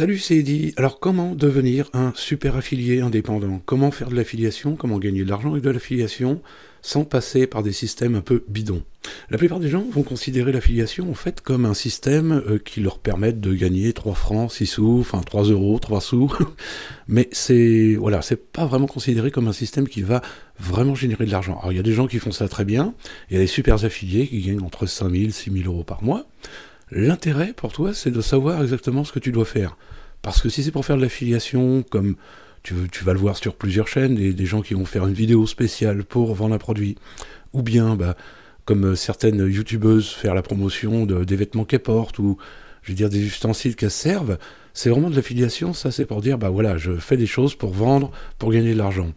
Salut, c'est Eddy. Alors, comment devenir un super affilié indépendant? Comment faire de l'affiliation? Comment gagner de l'argent avec de l'affiliation sans passer par des systèmes un peu bidons? La plupart des gens vont considérer l'affiliation en fait comme un système qui leur permette de gagner 3 francs, 6 sous, enfin 3 euros, 3 sous. Mais c'est pas vraiment considéré comme un système qui va vraiment générer de l'argent. Alors, il y a des gens qui font ça très bien. Il y a des super affiliés qui gagnent entre 5 000 6 000 euros par mois. L'intérêt pour toi, c'est de savoir exactement ce que tu dois faire. Parce que si c'est pour faire de l'affiliation, comme tu vas le voir sur plusieurs chaînes, des gens qui vont faire une vidéo spéciale pour vendre un produit, ou bien, comme certaines youtubeuses, faire la promotion des vêtements qu'elles portent, ou je veux dire des ustensiles qu'elles servent, c'est vraiment de l'affiliation, ça c'est pour dire, je fais des choses pour vendre, pour gagner de l'argent.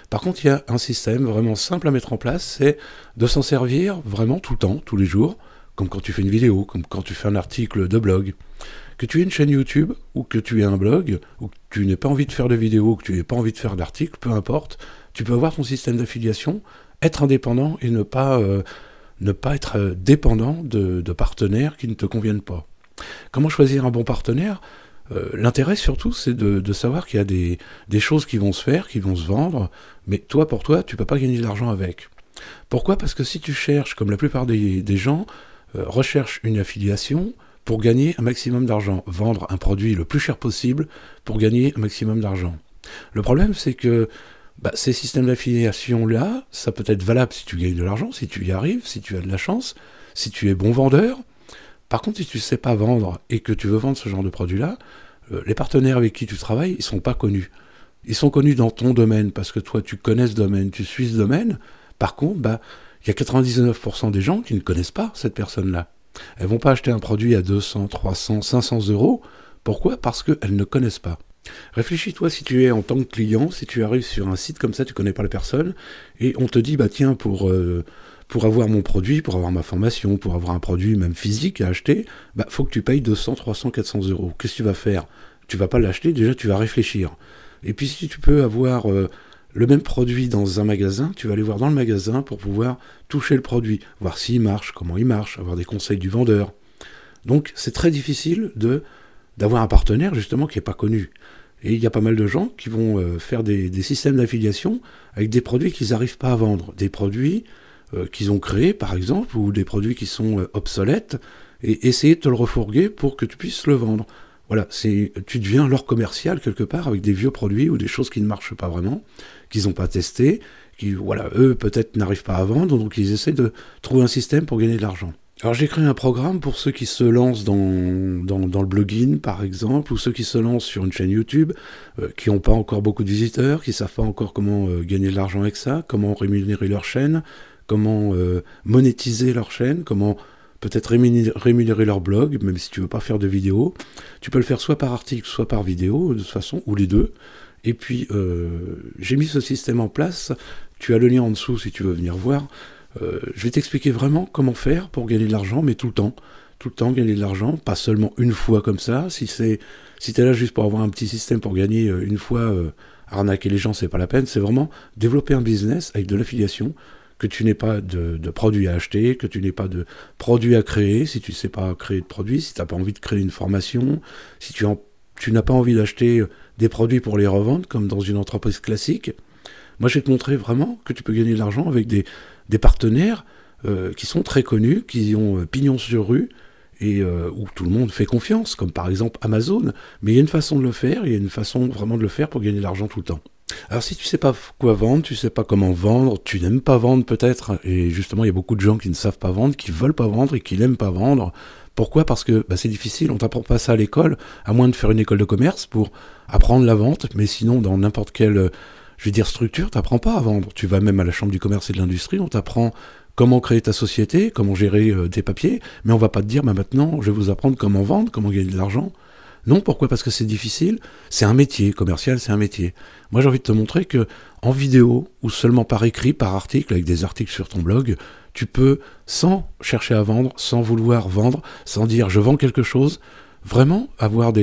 Par contre, il y a un système vraiment simple à mettre en place, c'est de s'en servir vraiment tout le temps, tous les jours, comme quand tu fais une vidéo, comme quand tu fais un article de blog. Que tu aies une chaîne YouTube, ou que tu aies un blog, ou que tu n'aies pas envie de faire de vidéos, ou que tu n'aies pas envie de faire d'articles, peu importe, tu peux avoir ton système d'affiliation, être indépendant et ne pas être dépendant de partenaires qui ne te conviennent pas. Comment choisir un bon partenaire? L'intérêt surtout, c'est de savoir qu'il y a des choses qui vont se faire, qui vont se vendre, mais pour toi, tu ne peux pas gagner de l'argent avec. Pourquoi? Parce que si tu cherches, comme la plupart des gens, recherchent une affiliation pour gagner un maximum d'argent, vendre un produit le plus cher possible pour gagner un maximum d'argent. Le problème, c'est que ces systèmes d'affiliation-là, ça peut être valable si tu gagnes de l'argent, si tu y arrives, si tu as de la chance, si tu es bon vendeur. Par contre, si tu ne sais pas vendre et que tu veux vendre ce genre de produit-là, les partenaires avec qui tu travailles, ils ne sont pas connus. Ils sont connus dans ton domaine parce que toi, tu connais ce domaine, tu suis ce domaine. Par contre, il y a 99% des gens qui ne connaissent pas cette personne-là. Elles vont pas acheter un produit à 200, 300, 500 euros. Pourquoi? Parce qu'elles ne connaissent pas. Réfléchis-toi si tu es en tant que client, si tu arrives sur un site comme ça, tu connais pas la personne, et on te dit, tiens, pour avoir mon produit, pour avoir ma formation, pour avoir un produit même physique à acheter, faut que tu payes 200, 300, 400 euros. Qu'est-ce que tu vas faire? Tu vas pas l'acheter, déjà tu vas réfléchir. Et puis si tu peux avoir le même produit dans un magasin, tu vas aller voir dans le magasin pour pouvoir toucher le produit, voir s'il marche, comment il marche, avoir des conseils du vendeur. Donc c'est très difficile d'avoir un partenaire justement qui n'est pas connu. Et il y a pas mal de gens qui vont faire des systèmes d'affiliation avec des produits qu'ils n'arrivent pas à vendre, des produits qu'ils ont créés par exemple, ou des produits qui sont obsolètes, et essayer de te le refourguer pour que tu puisses le vendre. Voilà, tu deviens leur commercial quelque part avec des vieux produits ou des choses qui ne marchent pas vraiment, qu'ils n'ont pas testé, qui, eux peut-être n'arrivent pas à vendre, donc ils essaient de trouver un système pour gagner de l'argent. Alors j'ai créé un programme pour ceux qui se lancent dans le blogging par exemple, ou ceux qui se lancent sur une chaîne YouTube, qui n'ont pas encore beaucoup de visiteurs, qui ne savent pas encore comment gagner de l'argent avec ça, comment rémunérer leur chaîne, comment monétiser leur chaîne, comment peut-être rémunérer leur blog, même si tu veux pas faire de vidéo. Tu peux le faire soit par article, soit par vidéo, de toute façon, ou les deux. Et puis, j'ai mis ce système en place. Tu as le lien en dessous si tu veux venir voir. Je vais t'expliquer vraiment comment faire pour gagner de l'argent, mais tout le temps. Tout le temps, gagner de l'argent, pas seulement une fois comme ça. Si t'es là juste pour avoir un petit système pour gagner une fois, arnaquer les gens, c'est pas la peine. C'est vraiment développer un business avec de l'affiliation, que tu n'aies pas de produits à acheter, que tu n'aies pas de produits à créer, si tu ne sais pas créer de produits, si tu n'as pas envie de créer une formation, si tu n'as pas envie d'acheter des produits pour les revendre, comme dans une entreprise classique. Moi, je vais te montrer vraiment que tu peux gagner de l'argent avec des partenaires qui sont très connus, qui ont pignon sur rue, et où tout le monde fait confiance, comme par exemple Amazon. Mais il y a une façon de le faire, il y a une façon vraiment de le faire pour gagner de l'argent tout le temps. Alors si tu sais pas quoi vendre, tu sais pas comment vendre, tu n'aimes pas vendre peut-être, et justement il y a beaucoup de gens qui ne savent pas vendre, qui veulent pas vendre et qui n'aiment pas vendre. Pourquoi? Parce que c'est difficile, on t'apprend pas ça à l'école, à moins de faire une école de commerce pour apprendre la vente, mais sinon dans n'importe quelle, structure, t'apprends pas à vendre. Tu vas même à la chambre du commerce et de l'industrie, on t'apprend comment créer ta société, comment gérer tes papiers, mais on va pas te dire maintenant je vais vous apprendre comment vendre, comment gagner de l'argent. Non, pourquoi? Parce que c'est difficile. C'est un métier, commercial, c'est un métier. Moi, j'ai envie de te montrer que en vidéo, ou seulement par écrit, par article, avec des articles sur ton blog, tu peux, sans chercher à vendre, sans vouloir vendre, sans dire je vends quelque chose, vraiment avoir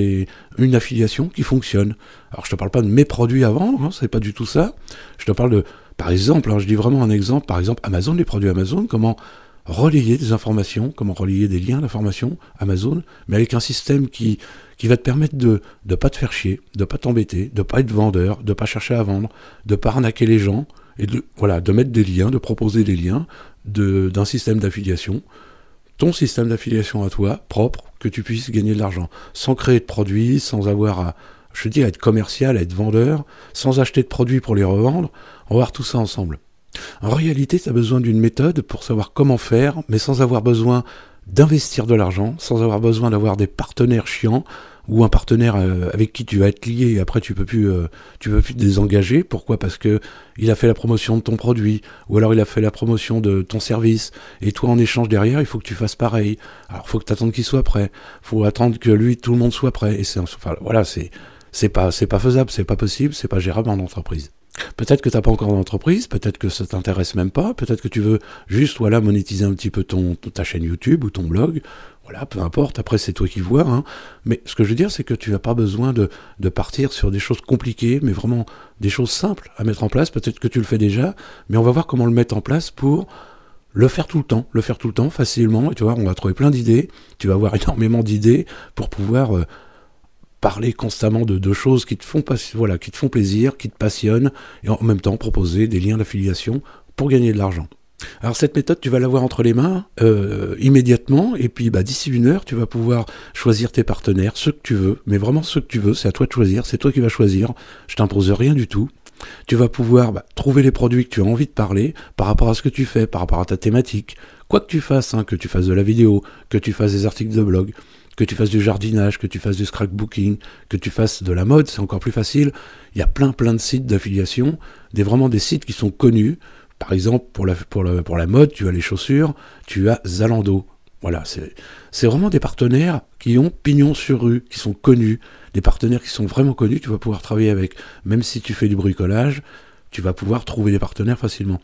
une affiliation qui fonctionne. Alors, je te parle pas de mes produits à vendre, c'est pas du tout ça. Je te parle par exemple, je dis vraiment un exemple, par exemple Amazon, les produits Amazon, comment relayer des informations, comment relayer des liens d'informations, Amazon, mais avec un système qui va te permettre de ne pas te faire chier, de ne pas t'embêter, de ne pas être vendeur, de ne pas chercher à vendre, de ne pas arnaquer les gens, et de mettre des liens, de proposer des liens d'un système d'affiliation, ton système d'affiliation à toi, propre, que tu puisses gagner de l'argent, sans créer de produits, sans avoir à être commercial, à être vendeur, sans acheter de produits pour les revendre. On va voir tout ça ensemble. En réalité, tu as besoin d'une méthode pour savoir comment faire, mais sans avoir besoin d'investir de l'argent, sans avoir besoin d'avoir des partenaires chiants, ou un partenaire avec qui tu vas être lié et après tu peux plus te désengager. Pourquoi? Parce que il a fait la promotion de ton produit, ou alors il a fait la promotion de ton service, et toi en échange derrière, il faut que tu fasses pareil. Alors il faut que tu attendes qu'il soit prêt, il faut attendre que lui, tout le monde soit prêt, et c'est pas faisable, c'est pas possible, c'est pas gérable en entreprise. Peut-être que tu n'as pas encore d'entreprise, peut-être que ça t'intéresse même pas, peut-être que tu veux juste monétiser un petit peu ta chaîne YouTube ou ton blog, voilà, peu importe, après c'est toi qui vois, hein. Mais ce que je veux dire, c'est que tu n'as pas besoin de partir sur des choses compliquées, mais vraiment des choses simples à mettre en place. Peut-être que tu le fais déjà, mais on va voir comment le mettre en place pour le faire tout le temps, facilement, et tu vois, on va trouver plein d'idées, tu vas avoir énormément d'idées pour pouvoir parler constamment de choses qui te font plaisir, qui te passionnent, et en même temps proposer des liens d'affiliation pour gagner de l'argent. Alors cette méthode, tu vas l'avoir entre les mains immédiatement, et puis d'ici 1 heure, tu vas pouvoir choisir tes partenaires, ceux que tu veux, mais vraiment ceux que tu veux, c'est à toi de choisir, c'est toi qui vas choisir, je t'impose rien du tout. Tu vas pouvoir trouver les produits que tu as envie de parler par rapport à ce que tu fais, par rapport à ta thématique. Quoi que tu fasses, que tu fasses de la vidéo, que tu fasses des articles de blog, que tu fasses du jardinage, que tu fasses du scrapbooking, que tu fasses de la mode, c'est encore plus facile. Il y a plein de sites d'affiliation, vraiment des sites qui sont connus. Par exemple, pour la mode, tu as les chaussures, tu as Zalando. Voilà, c'est vraiment des partenaires qui ont pignon sur rue, qui sont connus, des partenaires qui sont vraiment connus, tu vas pouvoir travailler avec. Même si tu fais du bricolage, tu vas pouvoir trouver des partenaires facilement.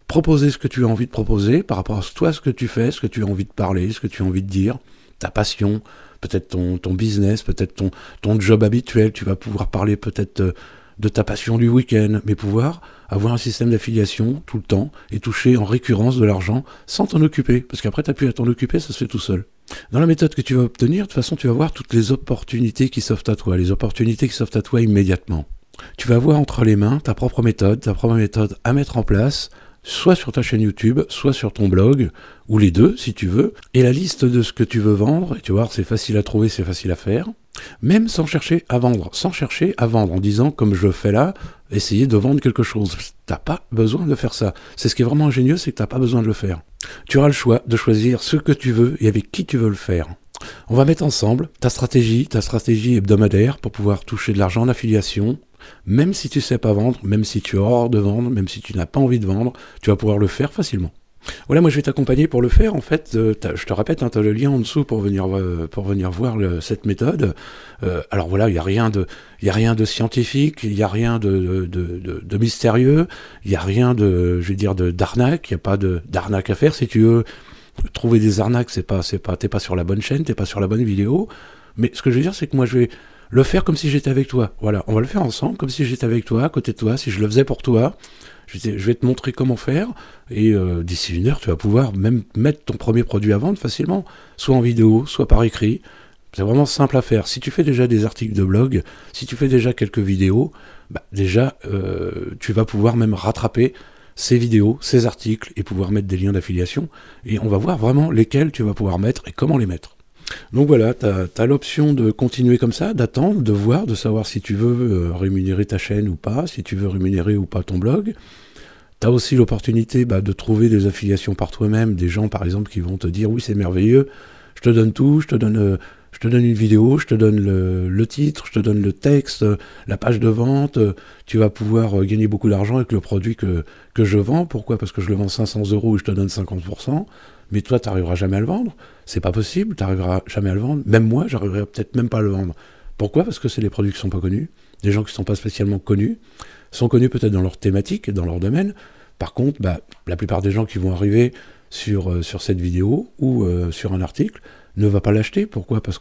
Proposer ce que tu as envie de proposer par rapport à toi, ce que tu fais, ce que tu as envie de parler, ce que tu as envie de dire, ta passion, peut-être ton business, peut-être ton job habituel, tu vas pouvoir parler peut-être de ta passion du week-end, mais pouvoir avoir un système d'affiliation tout le temps et toucher en récurrence de l'argent sans t'en occuper, parce qu'après tu n'as plus à t'en occuper, ça se fait tout seul. Dans la méthode que tu vas obtenir, de toute façon tu vas voir toutes les opportunités qui s'offrent à toi, les opportunités qui s'offrent à toi immédiatement. Tu vas avoir entre les mains ta propre méthode à mettre en place, soit sur ta chaîne YouTube, soit sur ton blog, ou les deux si tu veux, et la liste de ce que tu veux vendre, et tu vas voir, c'est facile à trouver, c'est facile à faire, même sans chercher à vendre, en disant, comme je fais là, essayer de vendre quelque chose. T'as pas besoin de faire ça. C'est ce qui est vraiment ingénieux, c'est que t'as pas besoin de le faire. Tu auras le choix de choisir ce que tu veux et avec qui tu veux le faire. On va mettre ensemble ta stratégie hebdomadaire pour pouvoir toucher de l'argent en affiliation. Même si tu sais pas vendre, même si tu as horreur de vendre, même si tu n'as pas envie de vendre, tu vas pouvoir le faire facilement. Voilà, moi je vais t'accompagner pour le faire. En fait, je te répète, tu as le lien en dessous pour venir voir cette méthode. Alors voilà, il n'y a rien de scientifique, il n'y a rien de mystérieux, il n'y a rien d'arnaque, il n'y a pas d'arnaque à faire. Si tu veux trouver des arnaques, t'es pas sur la bonne chaîne, t'es pas sur la bonne vidéo. Mais ce que je veux dire, c'est que moi je vais le faire comme si j'étais avec toi. Voilà, on va le faire ensemble, comme si j'étais avec toi, à côté de toi, si je le faisais pour toi. Je vais te montrer comment faire, et d'ici 1 heure, tu vas pouvoir même mettre ton premier produit à vendre facilement, soit en vidéo, soit par écrit. C'est vraiment simple à faire. Si tu fais déjà des articles de blog, si tu fais déjà quelques vidéos, tu vas pouvoir même rattraper ces vidéos, ces articles, et pouvoir mettre des liens d'affiliation, et on va voir vraiment lesquels tu vas pouvoir mettre et comment les mettre. Donc voilà, tu as l'option de continuer comme ça, d'attendre, de voir, de savoir si tu veux rémunérer ta chaîne ou pas, si tu veux rémunérer ou pas ton blog. Tu as aussi l'opportunité de trouver des affiliations par toi-même, des gens par exemple qui vont te dire oui c'est merveilleux, je te donne tout, je te donne une vidéo, je te donne le titre, je te donne le texte, la page de vente, tu vas pouvoir gagner beaucoup d'argent avec le produit que je vends. Pourquoi? Parce que je le vends 500 € et je te donne 50%. Mais toi, tu n'arriveras jamais à le vendre. C'est pas possible, tu n'arriveras jamais à le vendre. Même moi, j'arriverai peut-être même pas à le vendre. Pourquoi? Parce que c'est des produits qui sont pas connus, des gens qui sont pas spécialement connus, sont connus peut-être dans leur thématique, dans leur domaine. Par contre, la plupart des gens qui vont arriver sur cette vidéo ou sur un article ne va pas l'acheter. Pourquoi? Parce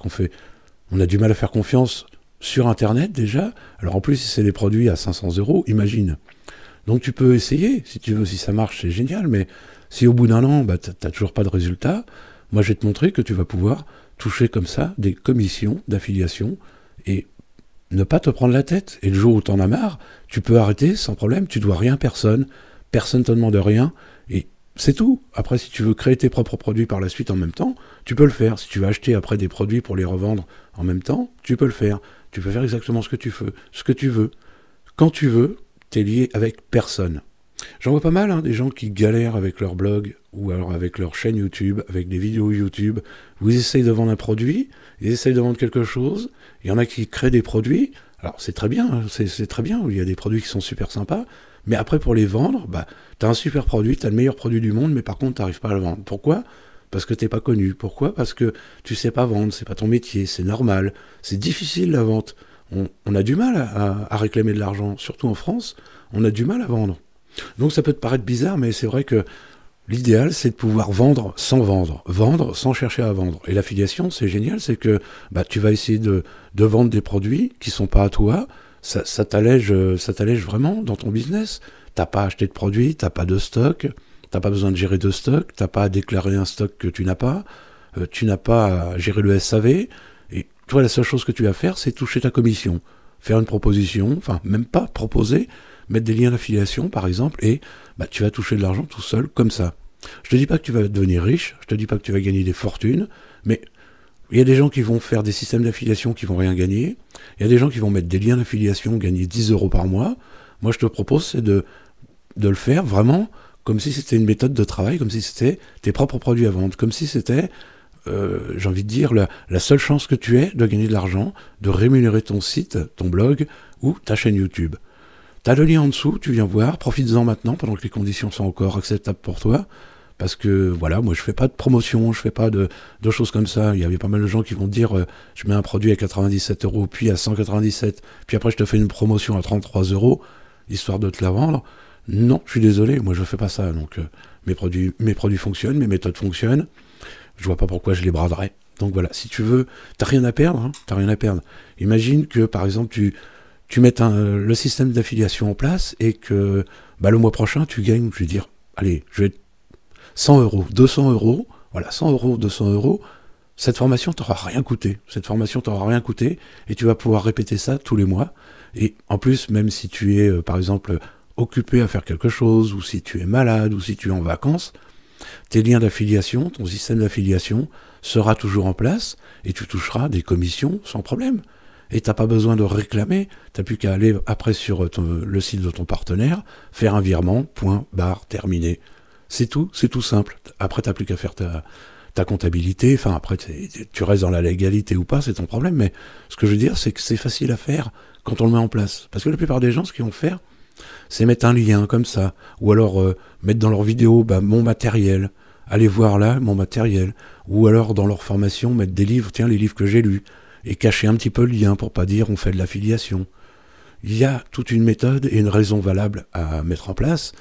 on a du mal à faire confiance sur Internet déjà. Alors en plus, si c'est des produits à 500 €, imagine. Donc tu peux essayer, si tu veux, si ça marche, c'est génial, mais Si au bout d'un an, bah, t'as toujours pas de résultat, moi je vais te montrer que tu vas pouvoir toucher comme ça des commissions d'affiliation et ne pas te prendre la tête. Et le jour où t'en as marre, tu peux arrêter sans problème, tu dois rien à personne, personne te demande rien, et c'est tout. Après, si tu veux créer tes propres produits par la suite en même temps, tu peux le faire. Si tu veux acheter après des produits pour les revendre en même temps, tu peux le faire. Tu peux faire exactement ce que tu veux. Quand tu veux, t'es lié avec personne. J'en vois pas mal, hein, des gens qui galèrent avec leur blog ou alors avec leur chaîne YouTube, avec des vidéos YouTube, où ils essayent de vendre un produit, ils essayent de vendre quelque chose, il y en a qui créent des produits, alors c'est très bien, hein, c'est très bien, il y a des produits qui sont super sympas, mais après pour les vendre, bah, t'as un super produit, t'as le meilleur produit du monde, mais par contre t'arrives pas à le vendre. Pourquoi ? Parce que t'es pas connu. Pourquoi ? Parce que tu sais pas vendre, c'est pas ton métier, c'est normal, c'est difficile la vente. On a du mal à réclamer de l'argent, surtout en France, on a du mal à vendre. Donc ça peut te paraître bizarre, mais c'est vrai que l'idéal, c'est de pouvoir vendre sans chercher à vendre. Et l'affiliation, c'est génial, c'est que bah, tu vas essayer de vendre des produits qui sont pas à toi, ça t'allège vraiment dans ton business. T'as pas acheté de produits, t'as pas de stock, t'as pas besoin de gérer de stock, t'as pas à déclarer un stock que tu n'as pas à gérer le SAV, et toi, la seule chose que tu vas faire, c'est toucher ta commission, faire une proposition, enfin, même pas proposer, mettre des liens d'affiliation, par exemple, et bah, tu vas toucher de l'argent tout seul, comme ça. Je te dis pas que tu vas devenir riche, je te dis pas que tu vas gagner des fortunes, mais il y a des gens qui vont faire des systèmes d'affiliation qui vont rien gagner, il y a des gens qui vont mettre des liens d'affiliation, gagner 10 euros par mois. Moi, je te propose, c'est de le faire vraiment comme si c'était une méthode de travail, comme si c'était tes propres produits à vendre, comme si c'était, j'ai envie de dire, la seule chance que tu aies de gagner de l'argent, de rémunérer ton site, ton blog ou ta chaîne YouTube. T'as le lien en dessous, tu viens voir, profites-en maintenant pendant que les conditions sont encore acceptables pour toi, parce que voilà, moi je fais pas de promotion, je fais pas de choses comme ça. Il y avait pas mal de gens qui vont dire je mets un produit à 97 euros, puis à 197, puis après je te fais une promotion à 33 euros, histoire de te la vendre. Non, je suis désolé, moi je fais pas ça, donc mes produits fonctionnent, mes méthodes fonctionnent, je vois pas pourquoi je les braderais. Donc voilà, si tu veux, t'as rien à perdre, hein, t'as rien à perdre. Imagine que par exemple tu mettes le système d'affiliation en place et que bah, le mois prochain, tu gagnes, je vais dire, allez, je vais 100 euros, 200 euros, voilà, 100 euros, 200 euros, cette formation t'aura rien coûté. Cette formation t'aura rien coûté et tu vas pouvoir répéter ça tous les mois. Et en plus, même si tu es, par exemple, occupé à faire quelque chose, ou si tu es malade, ou si tu es en vacances, tes liens d'affiliation, ton système d'affiliation sera toujours en place et tu toucheras des commissions sans problème. Et t'as pas besoin de réclamer, t'as plus qu'à aller après sur le site de ton partenaire, faire un virement, point, barre, terminé. C'est tout simple. Après t'as plus qu'à faire ta comptabilité, enfin après tu restes dans la légalité ou pas, c'est ton problème, mais ce que je veux dire c'est que c'est facile à faire quand on le met en place. Parce que la plupart des gens, ce qu'ils vont faire, c'est mettre un lien comme ça, ou alors mettre dans leur vidéo mon matériel, aller voir là mon matériel, ou alors dans leur formation mettre des livres, tiens les livres que j'ai lus, et cacher un petit peu le lien pour pas dire on fait de l'affiliation. Il y a toute une méthode et une raison valable à mettre en place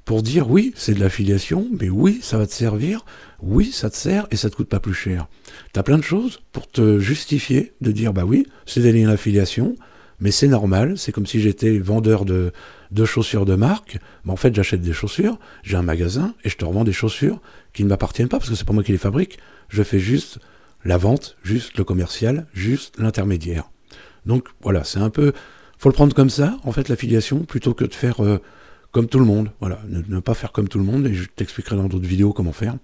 pour dire oui, c'est de l'affiliation, mais oui, ça va te servir, oui, ça te sert et ça te coûte pas plus cher. T'as plein de choses pour te justifier de dire bah oui, c'est des liens d'affiliation, mais c'est normal, c'est comme si j'étais vendeur de chaussures de marque, mais en fait j'achète des chaussures, j'ai un magasin et je te revends des chaussures qui ne m'appartiennent pas parce que c'est pas moi qui les fabrique, je fais juste la vente, juste le commercial, juste l'intermédiaire. Donc voilà, c'est un peu, faut le prendre comme ça, en fait, l'affiliation, plutôt que de faire comme tout le monde. Voilà, ne pas faire comme tout le monde, et je t'expliquerai dans d'autres vidéos comment faire.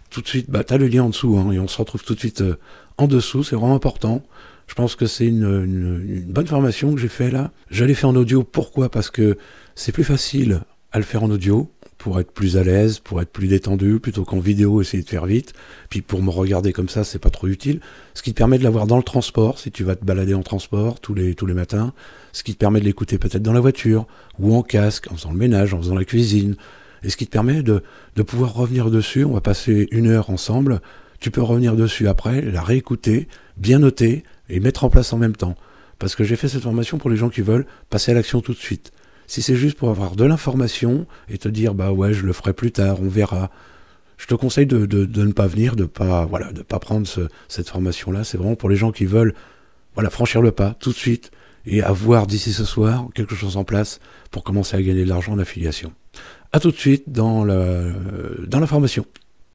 Tout de suite, t'as le lien en dessous, hein, et on se retrouve tout de suite en dessous, c'est vraiment important. Je pense que c'est une bonne formation que j'ai fait là. Je l'ai fait en audio, pourquoi ? Parce que c'est plus facile à le faire en audio, pour être plus à l'aise, pour être plus détendu, plutôt qu'en vidéo, essayer de faire vite. Puis pour me regarder comme ça, c'est pas trop utile. Ce qui te permet de l'avoir dans le transport, si tu vas te balader en transport tous les matins. Ce qui te permet de l'écouter peut-être dans la voiture, ou en casque, en faisant le ménage, en faisant la cuisine. Et ce qui te permet de pouvoir revenir dessus. On va passer 1 heure ensemble. Tu peux revenir dessus après, la réécouter, bien noter, et mettre en place en même temps. Parce que j'ai fait cette formation pour les gens qui veulent passer à l'action tout de suite. Si c'est juste pour avoir de l'information et te dire bah ouais je le ferai plus tard, on verra, je te conseille de ne pas venir, de pas prendre cette formation là. C'est vraiment pour les gens qui veulent franchir le pas tout de suite et avoir d'ici ce soir quelque chose en place pour commencer à gagner de l'argent en affiliation. À tout de suite dans la formation.